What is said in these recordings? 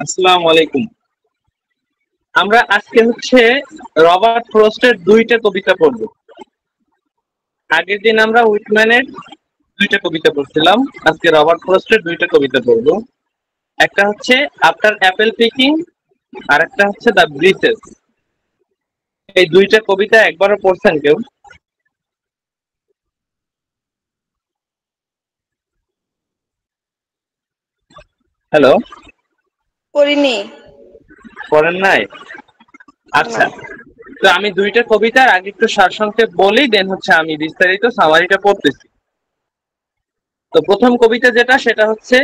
আসসালামু আলাইকুম। আমরা আজকে রবার্ট ফ্রস্টের দুইটা কবিতা পড়ব। আগের দিন আমরা হুইটম্যানের দুইটা কবিতা পড়ছিলাম, আজকে রবার্ট ফ্রস্টের দুইটা কবিতা পড়ব। একটা হচ্ছে আফটার অ্যাপেল পিকিং আর একটা হচ্ছে দ্য ব্রিসেস। এই দুইটা কবিতা একবারও পড়ছেন কেউ? হ্যালো, পড়িনি। পড়েন নাই? না। আচ্ছা, তো আমি দুইটা কবিতার আগে একটু সারসংক্ষেপ বলি, দেন আমি বিস্তারিত সামারিটা পড়তেছি। তো প্রথম কবিতা যেটা, সেটা হচ্ছে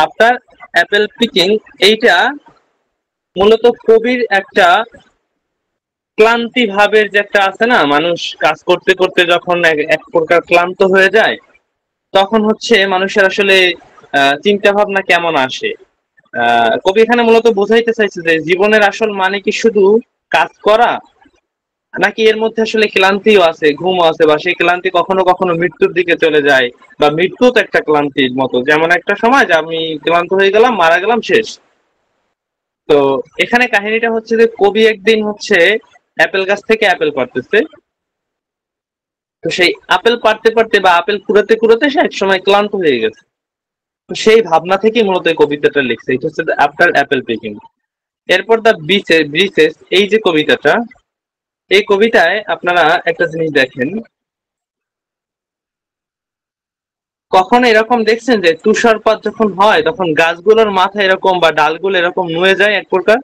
আফটার অ্যাপেল পিকিং। এইটা মূলত কবির একটা ক্লান্তি ভাবের যে একটা আছে না, মানুষ কাজ করতে করতে যখন এক প্রকার ক্লান্ত হয়ে যায়, তখন মানুষের আসলে চিন্তা ভাবনা কেমন আসে। কবি এখানে মূলত বোঝাইতে চাইছে যে জীবনের আসল মানে কি শুধু কাজ করা, নাকি এর মধ্যে আসলে ক্লান্তিও আছে, ঘুমও আছে, বা সেই ক্লান্তি কখনো কখনো মৃত্যুর দিকে চলে যায়, বা মৃত্যু তো একটা ক্লান্তির মতো, যেমন একটা সময় যে আমি ক্লান্ত হয়ে গেলাম, মারা গেলাম, শেষ। তো এখানে কাহিনীটা যে কবি একদিন অ্যাপেল গাছ থেকে অ্যাপেল পাড়তেছে। তো সেই আপেল পাড়তে পাড়তে বা আপেল কুড়াতে কুড়াতে সে এক সময় ক্লান্ত হয়ে গেছে। তো সেই ভাবনা থেকে মূলত এই কবিতাটা লিখছে। এটা হচ্ছে আফটার অ্যাপেল পিকিং। এরপর দ্য ব্রিচেস, এই যে কবিতাটা, এই কবিতায় আপনারা একটা জিনিস দেখেন, কখন এরকম দেখছেন যে তুষারপাত যখন হয় তখন গাছগুলোর মাথা এরকম বা ডালগুলো এরকম নুয়ে যায় এক প্রকার?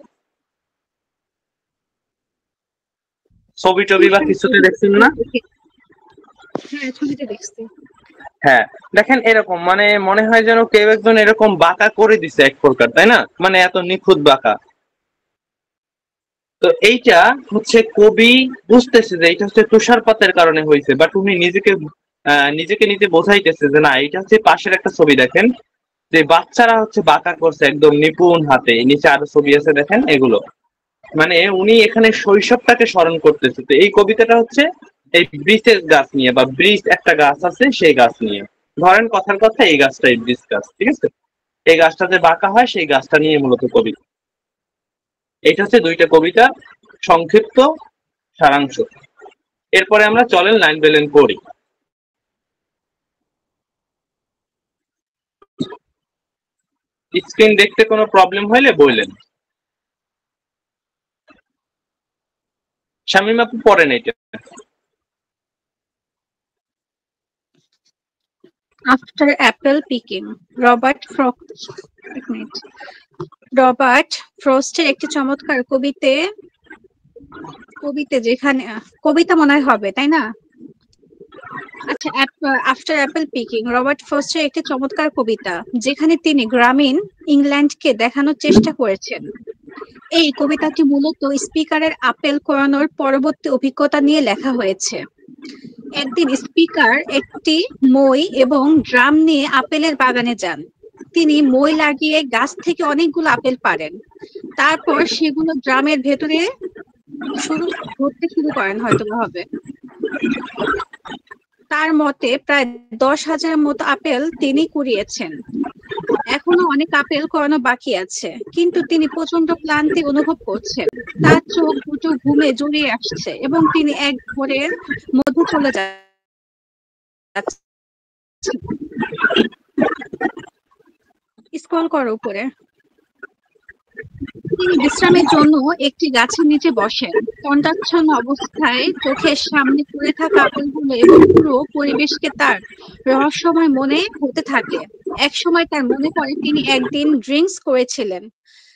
ছবি টবি বা কিছুতে দেখছেন না? হ্যাঁ, ছবিতে দেখছি। হ্যাঁ, দেখেন এরকম মনে হয় যেন কেউ একজন এরকম বাঁকা করে দিছে এক প্রকার, তাই না? এত নিখুঁত বাঁকা। তো এইটা কবি বুঝতেছে যে এটা তুষারপাতের কারণে হয়েছে, বাট উনি নিজেকে নিজে বোঝাইতেছে যে না, এটা পাশের একটা ছবি দেখেন, যে বাচ্চারা বাঁকা করছে একদম নিপুণ হাতে, নিচে আরো ছবি আছে দেখেন এগুলো। উনি এখানে শৈশবটাকে স্মরণ করতেছে। তো এই কবিতাটা এই ব্রিচের গাছ নিয়ে, বা ব্রিচ একটা গাছ আছে সেই গাছ নিয়ে। ধরেন কথার কথা, এই গাছটাই ব্রিচ গাছ, ঠিক আছে? এই গাছটা যে বাঁকা হয় সেই গাছটা নিয়ে মূলত কবিতা। এটা দুইটা কবিতা সংক্ষিপ্ত সারাংশ। এরপরে আমরা চলেন লাইন বেলেন পড়ি। স্ক্রিন দেখতে কোনো প্রবলেম হইলে বললেন। শামীম আপু পড়েন এটা। After Apple Peking, Robert frost. এক মিনিট। রবার্ট ফ্রস্টের একটি চমৎকার কবিতে যেখানে কবিতা মনে হয় হবে, তাই না? আচ্ছা, আফটার অ্যাপেল পিকিং রবার্ট ফ্রস্টের একটি চমৎকার কবিতা, যেখানে তিনি গ্রামীণ ইংল্যান্ডকে দেখানোর চেষ্টা করেছেন। এই কবিতাটি মূলত স্পিকারের আপেল কোরানোর পরবর্তী অভিজ্ঞতা নিয়ে লেখা হয়েছে। একদিন স্পিকার একটি মই এবং ড্রাম নিয়ে আপেলের বাগানে যান। তিনি মই লাগিয়ে গাছ থেকে অনেকগুলো আপেল পাড়েন। তারপর সেগুলো ড্রামের ভেতরে ভরতে শুরু করেন, হয়তোবা হবে। তার মতে প্রায় 10,000 মতো আপেল তিনি কুড়িয়েছেন। এখনো অনেক আপেল কুড়ানো বাকি আছে, কিন্তু তিনি প্রচন্ড ক্লান্তি অনুভব করছেন। তার চোখ দুটো ঘুমে জড়িয়ে আসছে এবং তিনি এক ঘোরের মধ্যে চলে যাচ্ছেন। স্ক্রল করো উপরে। তিনি বিশ্রামের জন্য একটি গাছের নিচে বসেন। তন্দ্রাচ্ছন্ন অবস্থায় চোখের সামনে পড়ে থাকা আপেলগুলো এবং পুরো পরিবেশকে তার রহস্যময় মনে হতে থাকে। একসময় তার মনে পড়ে তিনি একদিন ড্রিঙ্কস করেছিলেন।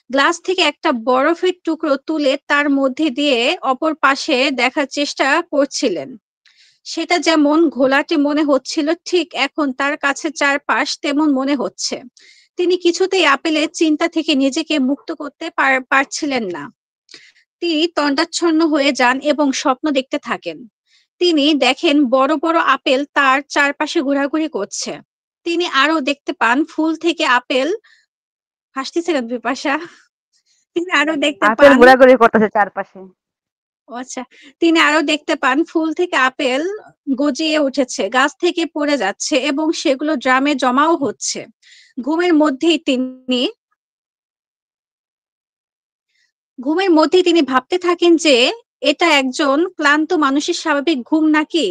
গ্লাস থেকে একটা বরফের টুকরো তুলে তার মধ্যে দিয়ে অপর পাশে দেখার চেষ্টা করছিলেন। সেটা যেমন ঘোলাটে মনে হচ্ছিল, ঠিক এখন তার কাছে চারপাশ তেমন মনে হচ্ছে। তিনি কিছুতেই আপেলের চিন্তা থেকে নিজেকে মুক্ত করতে পারছিলেন না। তিনি তন্দ্রাচ্ছন্ন হয়ে যান এবং স্বপ্ন দেখতে থাকেন। তিনি দেখেন বড় বড় আপেল তার চারপাশে ঘোরাঘুরি করছে। তিনি আরো দেখতে পান ফুল থেকে আপেল। হাসতেছিলেন বিপাশা? তিনি আরো দেখতে আপেল পান ঘোরাঘুরি করতেছে চারপাশে। আচ্ছা, তিনি আরো দেখতে পান ফুল থেকে আপেল গজিয়ে উঠেছে, গাছ থেকে পড়ে যাচ্ছে এবং সেগুলো ড্রামে জমাও হচ্ছে। ঘুমের মধ্যেই তিনি ঘুমের মধ্যে তিনি ভাবতে থাকেন যে এটা একজন ক্লান্ত মানুষের স্বাভাবিক ঘুম নাকি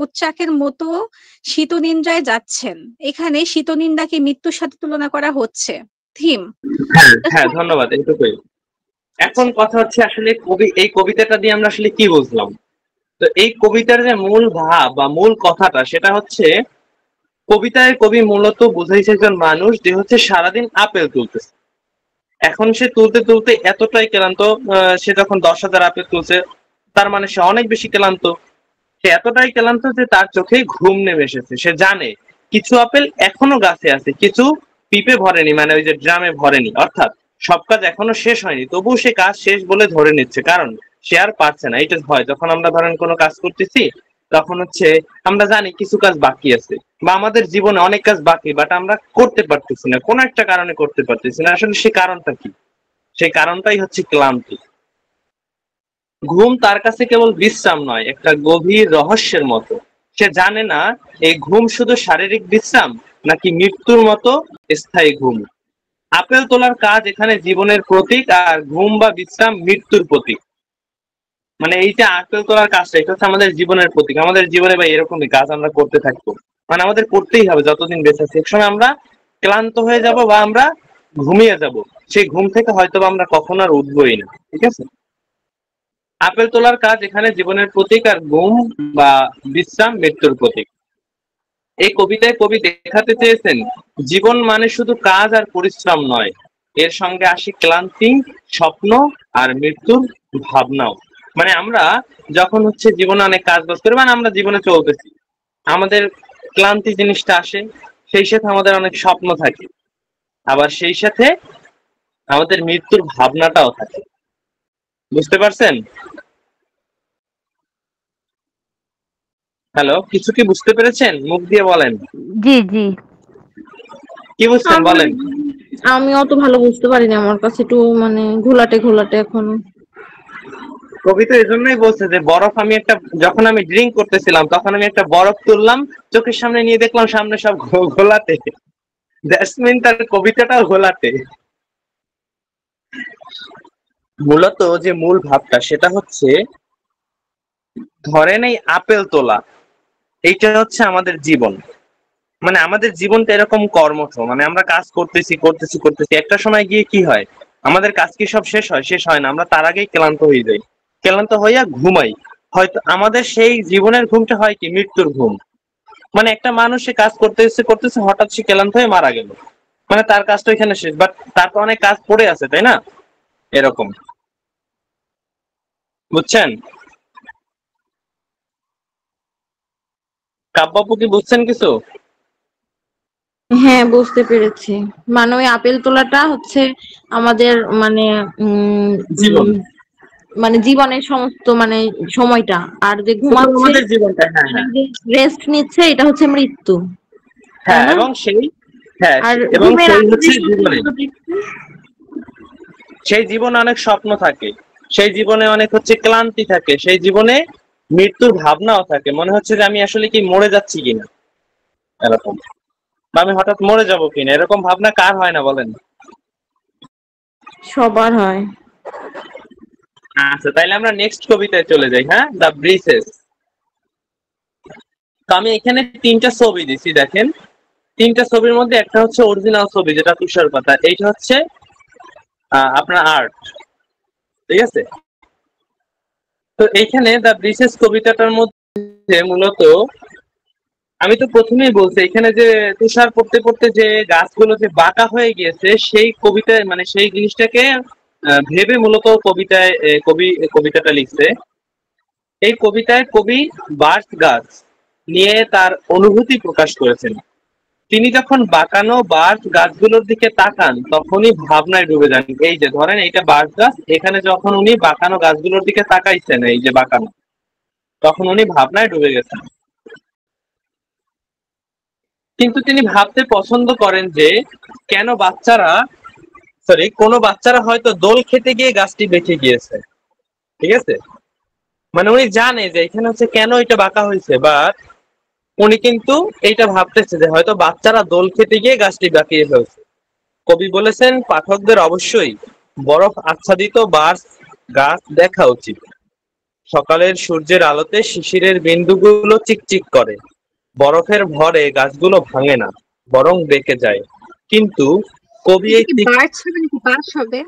উটচাকের মতো শীতনিদ্রায় যাচ্ছেন। এখানে শীতনিদ্রাকে মৃত্যুর সাথে তুলনা করা হচ্ছে। থিম। হ্যাঁ হ্যাঁ, ধন্যবাদ, এইটুকুই। এখন কথা হচ্ছে আসলে এই কবিতাটা দিয়ে আমরা আসলে কি বুঝলাম। তো এই কবিতার যে মূল ভাব বা মূল কথাটা সেটা হচ্ছে, কবিতায় কবি মূলত বুঝাইছে একজন মানুষ যে হচ্ছে সারাদিন আপেল তুলতেছে। এখন সে তুলতে তুলতে এতটাই ক্লান্ত, সে যখন 10,000 আপেল তুলছে তার মানে সে অনেক বেশি ক্লান্ত। সে এতটাই ক্লান্ত যে তার চোখে ঘুম নেমে এসেছে। সে জানে কিছু আপেল এখনো গাছে আছে, কিছু পিপে ভরেনি, মানে ওই যে ড্রামে ভরেনি, অর্থাৎ সব কাজ এখনো শেষ হয়নি, তবুও সে কাজ শেষ বলে ধরে নিচ্ছে, কারণ সে আর পারছে না। এটা হয় যখন আমরা ধরেন কোনো কাজ করতেছি, তখন হচ্ছে আমরা জানি কিছু কাজ বাকি আছে, বা আমাদের জীবনে অনেক কাজ বাকি, বাট আমরা করতে পারতেছি না, কোনো একটা কারণে করতে পারতেছি না। আসলে সে কারণটা কি? সেই কারণটাই হচ্ছে ক্লান্তি। ঘুম তার কাছে কেবল বিশ্রাম নয়, একটা গভীর রহস্যের মতো। সে জানে না এই ঘুম শুধু শারীরিক বিশ্রাম নাকি মৃত্যুর মতো স্থায়ী ঘুম। আপেল তোলার কাজ এখানে জীবনের প্রতীক, আর ঘুম বা বিশ্রাম মৃত্যুর প্রতীক। মানে এই যে আপেল তোলার কাজটা, এটা হচ্ছে আমাদের জীবনের প্রতীক। আমাদের জীবনে বা এরকমই কাজ আমরা করতে থাকবো, মানে আমাদের করতেই হবে যতদিন বেঁচে আছি। একসময় আমরা ক্লান্ত হয়ে যাব বা আমরা ঘুমিয়ে যাব, সেই ঘুম থেকে হয়তো আমরা কখনো আর উঠবোই না। ঠিক আছে, আপেল তোলার কাজ এখানে জীবনের প্রতীক, আর ঘুম বা বিশ্রাম মৃত্যুর প্রতীক। এই কবিতায় কবি দেখাতে চেয়েছেন জীবন মানে শুধু কাজ আর পরিশ্রম নয়, এর সঙ্গে আসে ক্লান্তি, স্বপ্ন আর মৃত্যুর ভাবনাও। মানে আমরা যখন হচ্ছে জীবনে অনেক কাজ বাজ করি, মানে আমরা জীবনে চলতেছি, আমাদের ক্লান্তি জিনিসটা আসে, সেই সাথে আমাদের অনেক স্বপ্ন থাকে, আবার সেই সাথে আমাদের মৃত্যুর ভাবনাটাও থাকে। বুঝতে পারছেন? হ্যালো, কিছু কি বুঝতে পেরেছেন? মুখ দিয়ে বলেন। জি জি। কি বুঝছেন আমি বলেন। আমি অত ভালো বুঝতে পারিনি, আমার কাছে একটু মানে ঘোলাটে ঘোলাটে এখন। কবি তো এজন্যই বলছে যে বরফ, আমি একটা, যখন আমি ড্রিঙ্ক করতেছিলাম তখন আমি একটা বরফ তুললাম, চোখের সামনে নিয়ে দেখলাম সামনে সব ঘোলাটে। দ্যাটস মিন তার কবিতাটাও ঘোলাটে। মূলত যে মূল ভাবটা সেটা হচ্ছে, ধরেন এই আপেল তোলা, এইটা হচ্ছে আমাদের জীবন। মানে আমাদের জীবনটা এরকম কর্মঠ, মানে আমরা কাজ করতেছি করতেছি করতেছি, একটা সময় গিয়ে কি হয়, আমাদের কাজ কি সব শেষ হয়? শেষ হয় না, আমরা তার আগেই ক্লান্ত হয়ে যাই, ক্লান্ত হইয়া ঘুমাই। হয়তো আমাদের সেই জীবনের ঘুমটা হয় কি মৃত্যুর ঘুম। মানে একটা মানুষ সে কাজ করতেছে করতেছে, হঠাৎ সে ক্লান্ত হয়ে মারা গেল, মানে তার কাজটা এখানে শেষ, বাট তার তো অনেক কাজ পড়ে আছে, তাই না? এরকম, বুঝছেন? কাব্যবাবু কি বুঝছেন কিছু? হ্যাঁ, বুঝতে পেরেছি। মানে ওই আপেল তোলাটা হচ্ছে আমাদের মানে জীবন, মানে জীবনের সমস্ত মানে সময়টা, আর যে শুধু ঘুমাচ্ছে আমাদের জীবনটা, হ্যাঁ মানে হ্যাঁ যে রেস্ট নিচ্ছে এটা হচ্ছে মৃত্যু, তাই হ্যাঁ, না? এবং সেই, হ্যাঁ, আর এবং ঘুমের সেই আগে যে হচ্ছে জীবনে, স্বপ্নগুলো দেখছে। সেই জীবনে অনেক স্বপ্ন থাকে, সেই জীবনে অনেক হচ্ছে ক্লান্তি থাকে, সেই জীবনে মৃত্যুর ভাবনাও থাকে, মনে হচ্ছে যে আমি আসলে কি মরে যাচ্ছি কিনা, এরকম, বা আমি হঠাৎ মরে যাবো কিনা, এরকম ভাবনা কার হয় না বলেন? সবার হয়। আচ্ছা, তাইলে আমরা নেক্সট কবিতায় চলে যাই। হ্যাঁ, দ্য ব্রিসেস। তো আমি এখানে তিনটা ছবি দিছি, দেখেন। তিনটা ছবির মধ্যে একটা হচ্ছে অরিজিনাল ছবি, যেটা তুষার পাতা, এইটা হচ্ছে আপনার আর্ট। ঠিক আছে, তো এইখানে দ্য ব্রিসেস কবিতাটার মধ্যে মূলত, আমি তো প্রথমেই বলছি এখানে যে তুষার পড়তে পড়তে যে গাছগুলো যে বাঁকা হয়ে গিয়েছে, সেই কবিতায় মানে সেই জিনিসটাকে ভেবে মূলত কবিতায় কবি কবিতাটা লিখছে। এই কবিতায় কবি বাঁশ গাছ নিয়ে তার অনুভূতি প্রকাশ করেছেন। তিনি যখন বাঁকানো বাঁশ গাছগুলোর দিকে তাকান তখনই ভাবনায় ডুবে যান। এই যে ধরেন এইটা বাঁশ গাছ, এখানে যখন উনি বাঁকানো গাছগুলোর দিকে তাকাইছেন, এই যে বাঁকানো, তখন উনি ভাবনায় ডুবে গেছেন। কিন্তু তিনি ভাবতে পছন্দ করেন যে কেন বাচ্চারা, কোনো বাচ্চারা হয়তো দোল খেতে গিয়ে গাছটি বেঁকে গিয়েছে। ঠিক আছে, মানে উনি জানে যে এখানে হচ্ছে কেন এটা বাঁকা হয়েছে, বা উনি কিন্তু এইটা ভাবতেছে যে হয়তো বাচ্চারা দোল খেতে গিয়ে গাছটি বাঁকিয়ে ফেলছে। কবি বলেছেন পাঠকদের অবশ্যই বরফ আচ্ছাদিত বার্স গাছ দেখা উচিত। সকালের সূর্যের আলোতে শিশিরের বিন্দুগুলো চিকচিক করে, বরফের ভরে গাছগুলো ভাঙে না, বরং বেঁকে যায়। কিন্তু কবি এটা এই কি বার্চ হবে নাকি বাস হবে?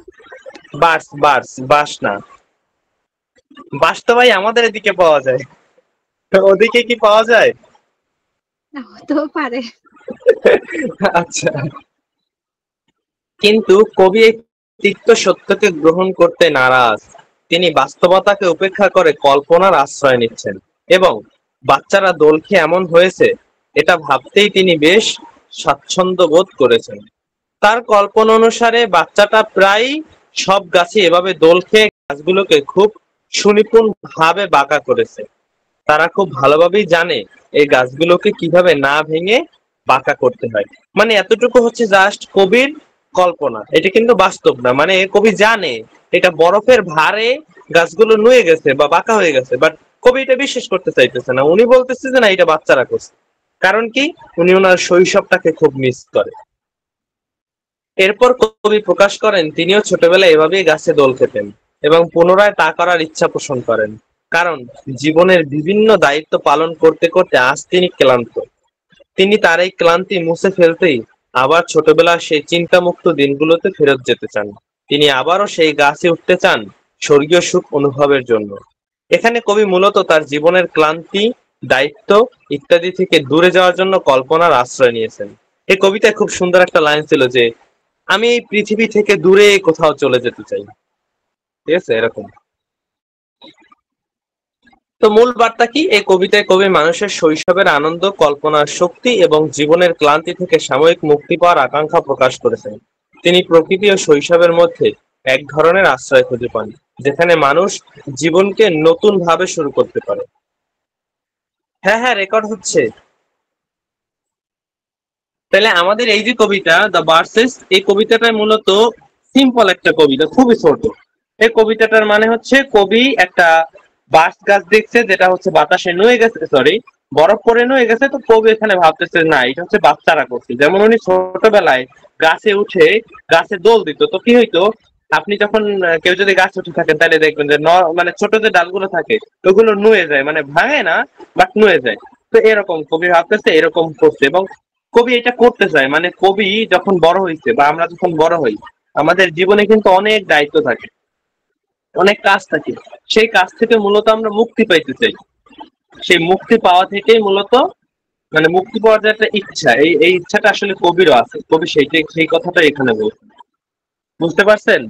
বার্স বার্স বাস না, বাস তো ভাই আমাদের এদিকে পাওয়া যায়, ওদিকে কি পাওয়া যায়? হতেও পারে। আচ্ছা, কিন্তু কবি এই তিক্ত সত্যকে গ্রহণ করতে নারাজ। তিনি বাস্তবতাকে উপেক্ষা করে কল্পনার আশ্রয় নিচ্ছেন এবং বাচ্চারা দোল খেয়ে এমন হয়েছে এটা ভাবতেই তিনি বেশ স্বাচ্ছন্দ্য বোধ করেছেন। তার কল্পনা অনুসারে বাচ্চাটা প্রায় সব গাছে এভাবে দোল খেয়ে গাছগুলোকে খুব সুনিপুণ ভাবে বাঁকা করেছে। তারা খুব ভালোভাবেই জানে এই গাছগুলোকে কিভাবে না ভেঙে বাঁকা করতে হয়। মানে এতটুকু হচ্ছে জাস্ট কবির কল্পনা, এটা কিন্তু বাস্তব না। মানে কবি জানে এটা বরফের ভারে গাছগুলো নুয়ে গেছে বা বাঁকা হয়ে গেছে, বাট কবি এটা বিশ্বাস করতে চাইতেছে না। উনি বলতেছে যে না, এটা বাচ্চারা করছে। কারণ কি, উনি ওনার শৈশবটাকে খুব মিস করে। এরপর কবি প্রকাশ করেন তিনিও ছোটবেলায় এভাবেই গাছে দোল খেতেন এবং পুনরায় তা করার ইচ্ছা পোষণ করেন। কারণ জীবনের বিভিন্ন দায়িত্ব পালন করতে করতে আজ তিনি ক্লান্ত। তিনি তার এই ক্লান্তি মুছে ফেলতেই আবার ছোটবেলার সেই চিন্তামুক্ত দিনগুলোতে ফেরত যেতে চান। তিনি আবারও সেই গাছে উঠতে চান স্বর্গীয় সুখ অনুভবের জন্য। এখানে কবি মূলত তার জীবনের ক্লান্তি, দায়িত্ব ইত্যাদি থেকে দূরে যাওয়ার জন্য কল্পনার আশ্রয় নিয়েছেন। এই কবিতায় খুব সুন্দর একটা লাইন ছিল যে, আমি এই পৃথিবী থেকে দূরে কোথাও চলে যেতে চাই। ঠিক আছে, এরকম। তো মূল বার্তা কি? এই কবিতায় কবি মানুষের শৈশবের আনন্দ, কল্পনার শক্তি এবং জীবনের ক্লান্তি থেকে সাময়িক মুক্তি পাওয়ার আকাঙ্ক্ষা প্রকাশ করেছেন। তিনি প্রকৃতি ও শৈশবের মধ্যে এক ধরনের আশ্রয় খুঁজে পান, যেখানে মানুষ জীবনকে নতুন ভাবে শুরু করতে পারে। হ্যাঁ হ্যাঁ, রেকর্ড হচ্ছে। তাহলে আমাদের এই যে কবিতা দ্য ভার্সেস, এই কবিতাটা মূলত সিম্পল একটা কবিতা, খুবই ছোট। এই কবিতাটার মানে হচ্ছে কবি একটা বাঁশ গাছ দেখছে যেটা হচ্ছে বাতাসে নুয়ে গেছে, সরি বরফ পরে নুয়ে গেছে। তো কবি এখানে ভাবতেছে না, এটা হচ্ছে বাচ্চারা করছে। যেমন উনি ছোটবেলায় গাছে উঠে গাছে দোল দিত, তো কি হইতো, আপনি যখন কেউ যদি গাছ উঠে থাকেন তাহলে দেখবেন যে মানে ছোট যে ডালগুলো থাকে ওগুলো নুয়ে যায়, মানে ভাঙে না বাট নুয়ে যায়। তো এরকম কবি ভাবতেছে এরকম করছে এবং কবি এটা করতে চায়। মানে কবি যখন বড় হয়েছে বা আমরা যখন বড় হই, আমাদের জীবনে কিন্তু অনেক দায়িত্ব থাকে, অনেক কাজ থাকে। সেই কাজ থেকে মূলত আমরা মুক্তি পাইতে চাই। সেই মুক্তি পাওয়া থেকেই মূলত, মানে মুক্তি পাওয়ার যে একটা ইচ্ছা, এই ইচ্ছাটা আসলে কবিরও আছে। কবি সেই কথাটা এখানে বলছেন। বুঝতে পারছেন?